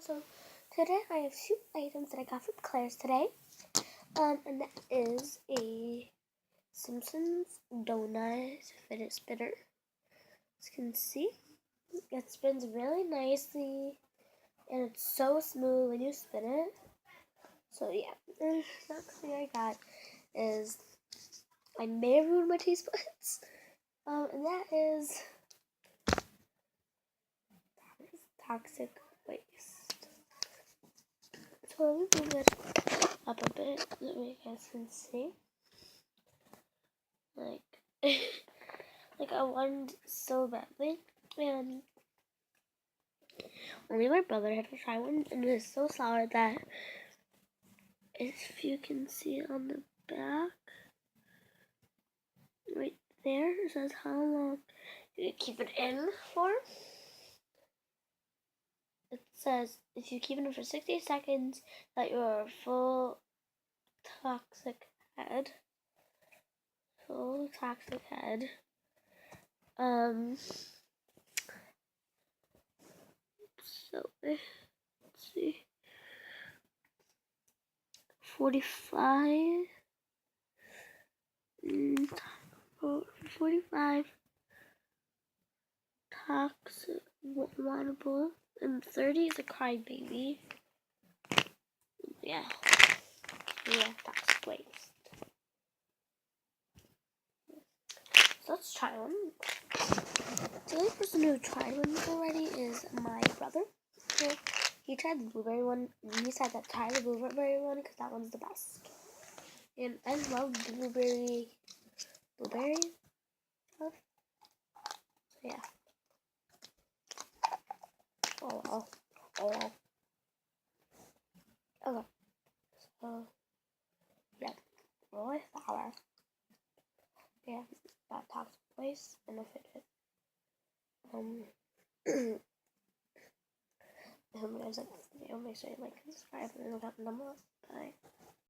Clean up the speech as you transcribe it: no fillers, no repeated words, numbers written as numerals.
So today I have 2 items that I got from Claire's today. And that is a Simpsons donut fidget spinner. As you can see, it spins really nicely and it's so smooth when you spin it. So yeah, and the next thing I got is I may have ruined my taste buds. And that is toxic waste. So let me move it up a bit so you guys can see. Like I wanted so badly, and only my brother had to try one, and it was so sour that if you can see it on the back, right there, it says how long you keep it in for. It says if you keep it in for 60 seconds, that you're full toxic head. So let's see, 45 toxic wannable, and 30 is a crybaby. Yeah, toxic waste. So let's try one. The only person who tried one already is my brother. So he tried the blueberry one, and he said that try the blueberry one because that one's the best. And I love blueberry stuff. So yeah. Oh well. Okay. So yeah, really sour. Yeah, that toxic waste and a fidget. I hope you guys like this video. Make sure you like and subscribe and look out the number. Bye.